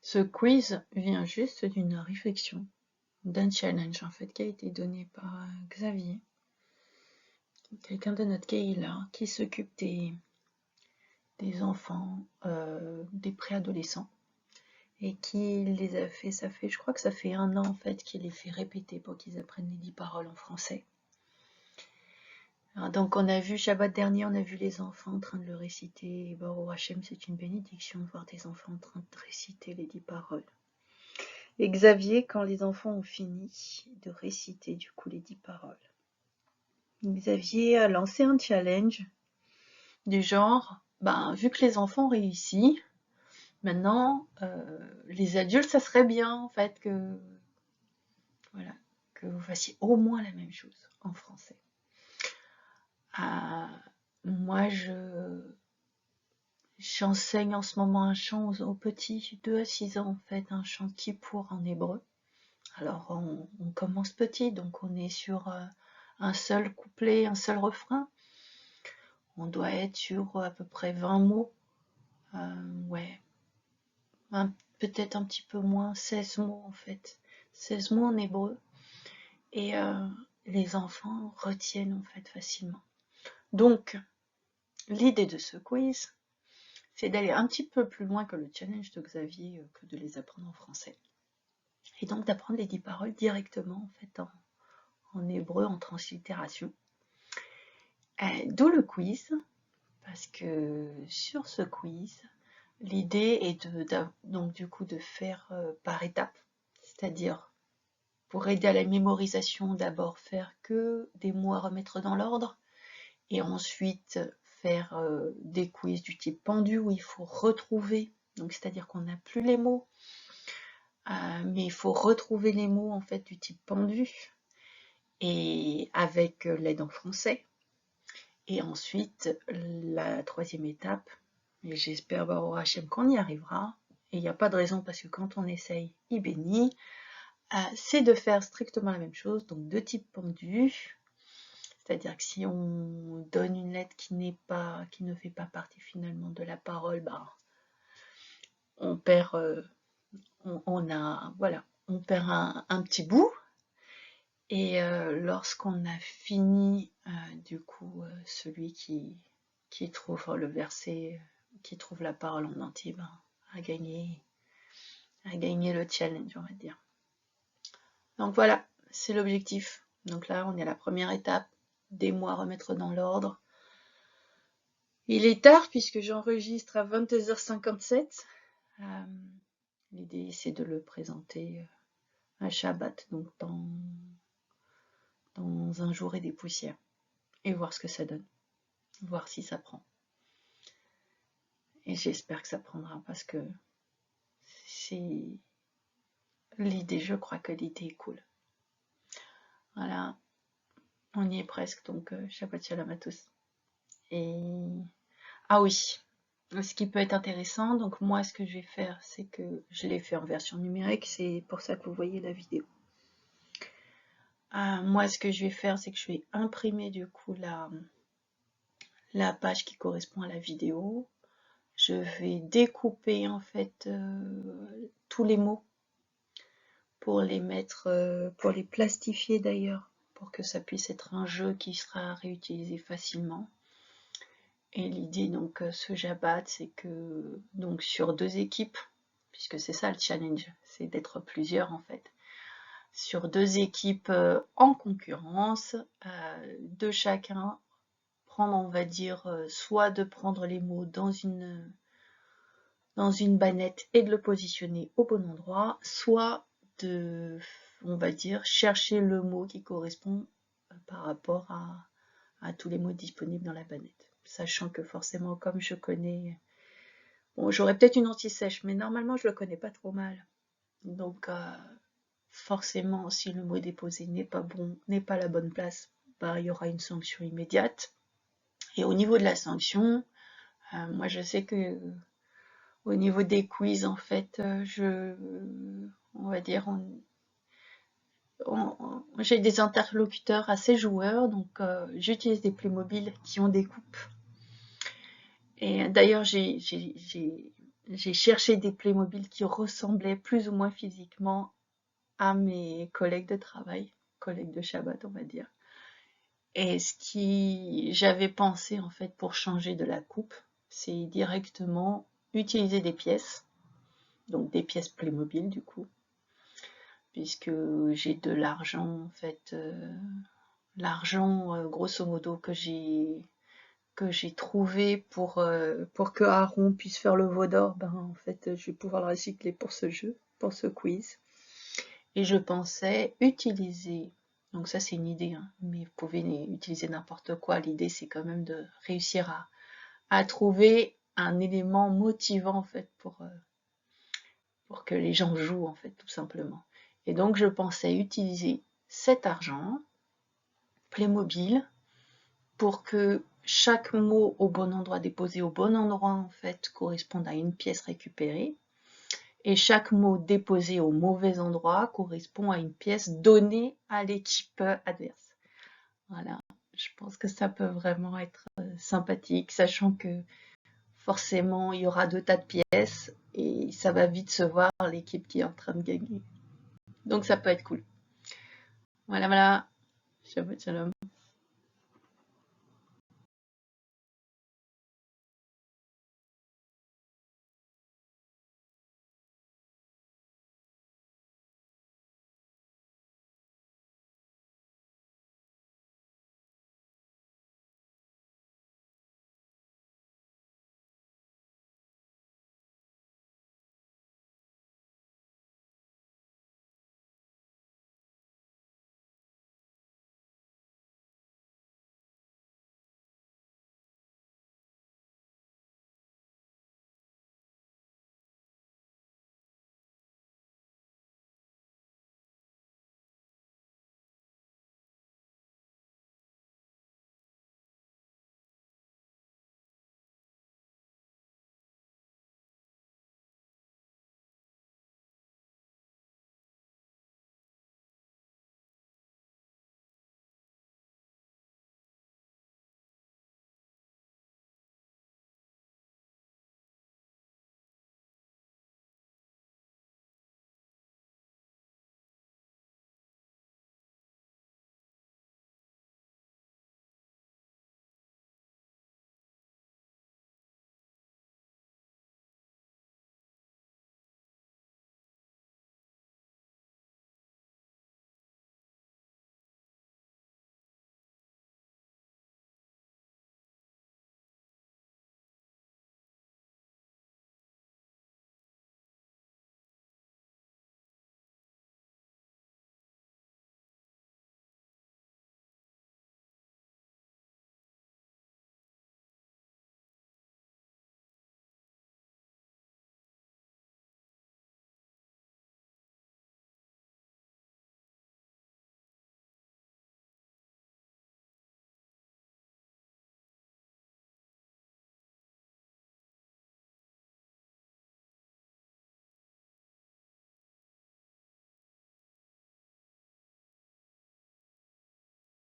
Ce quiz vient juste d'une réflexion, d'un challenge en fait qui a été donné par Xavier, quelqu'un de notre GAI là, qui s'occupe des enfants, des préadolescents, et qui les a fait, je crois que ça fait 1 an en fait, qu'il les fait répéter pour qu'ils apprennent les 10 paroles en français. Alors, donc on a vu, Shabbat dernier, on a vu les enfants en train de le réciter, et Baruch Hashem, c'est une bénédiction de voir des enfants en train de réciter les 10 paroles. Et Xavier, quand les enfants ont fini de réciter du coup les 10 paroles, Xavier a lancé un challenge du genre, vu que les enfants ont réussi, maintenant, les adultes, ça serait bien en fait voilà, que vous fassiez au moins la même chose en français. Moi, j'enseigne en ce moment un chant aux petits, 2 à 6 ans en fait, un chant Kippour en hébreu. Alors on commence petit, donc on est sur un seul couplet, un seul refrain. On doit être sur à peu près 20 mots. Ouais, peut-être un petit peu moins, 16 mots en fait. 16 mots en hébreu. Et les enfants retiennent en fait facilement. Donc, l'idée de ce quiz, c'est d'aller un petit peu plus loin que le challenge de Xavier, que de les apprendre en français. Et donc d'apprendre les 10 paroles directement en fait en hébreu, en translittération. D'où le quiz, parce que sur ce quiz, l'idée est donc du coup de faire par étapes, c'est-à-dire pour aider à la mémorisation, d'abord faire que des mots à remettre dans l'ordre, et ensuite faire des quiz du type pendu où il faut retrouver, donc c'est-à-dire qu'on n'a plus les mots, mais il faut retrouver les mots en fait du type pendu, et avec l'aide en français. Et ensuite, la 3e étape, et j'espère Baruch Hashem qu'on y arrivera, et il n'y a pas de raison parce que quand on essaye, il bénit, c'est de faire strictement la même chose, donc de type pendu, c'est-à-dire que si on donne une lettre qui ne fait pas partie finalement de la parole, on perd, on perd un petit bout. Et lorsqu'on a fini, du coup, celui qui trouve le verset, qui trouve la parole en entier, a gagné le challenge, on va dire. Donc voilà, c'est l'objectif. Donc là, on est à la première étape, des mots à remettre dans l'ordre. Il est tard puisque j'enregistre à 22h57. L'idée, c'est de le présenter à Shabbat, donc dans un jour et des poussières, et voir ce que ça donne, voir si ça prend. Et j'espère que ça prendra parce que c'est l'idée, je crois que l'idée est cool. Voilà, on y est presque, donc Shabbat Shalom à tous. Et ah oui, ce qui peut être intéressant, donc moi ce que je vais faire, c'est que je l'ai fait en version numérique, c'est pour ça que vous voyez la vidéo. Moi ce que je vais faire, c'est que je vais imprimer du coup la page qui correspond à la vidéo. Je vais découper en fait tous les mots pour les mettre, pour les plastifier d'ailleurs, pour que ça puisse être un jeu qui sera réutilisé facilement. Et l'idée donc ce Shabbat, c'est que donc sur 2 équipes, puisque c'est ça le challenge, c'est d'être plusieurs en fait, sur 2 équipes en concurrence, de chacun prendre, on va dire, soit de prendre les mots dans une bannette et de le positionner au bon endroit, soit de, on va dire, chercher le mot qui correspond par rapport à tous les mots disponibles dans la bannette. Sachant que forcément, comme je connais, bon, j'aurais peut-être une anti-sèche, mais normalement, je le connais pas trop mal. Donc, forcément, si le mot déposé n'est pas bon, n'est pas à la bonne place, il y aura une sanction immédiate. Et au niveau de la sanction, moi, je sais que au niveau des quiz, en fait, on va dire, j'ai des interlocuteurs assez joueurs, donc j'utilise des Playmobil qui ont des coupes. Et d'ailleurs, j'ai j'ai cherché des Playmobil qui ressemblaient plus ou moins physiquement à mes collègues de travail, collègues de Shabbat, on va dire. Et ce qui j'avais pensé en fait pour changer de la coupe, c'est directement utiliser des pièces, donc des pièces Playmobil du coup, puisque j'ai de l'argent en fait, l'argent grosso modo que j'ai trouvé pour que Aaron puisse faire le veau d'or, ben en fait je vais pouvoir le recycler pour ce jeu, pour ce quiz. Et je pensais utiliser, donc ça c'est une idée, hein, mais vous pouvez utiliser n'importe quoi. L'idée c'est quand même de réussir à trouver un élément motivant en fait pour que les gens jouent en fait tout simplement. Et donc je pensais utiliser cet argent Playmobil pour que chaque mot au bon endroit, déposé au bon endroit en fait, corresponde à une pièce récupérée. Et chaque mot déposé au mauvais endroit correspond à une pièce donnée à l'équipe adverse. Voilà, je pense que ça peut vraiment être sympathique, sachant que forcément il y aura 2 tas de pièces et ça va vite se voir l'équipe qui est en train de gagner. Donc ça peut être cool. Voilà, voilà. Shabbat shalom.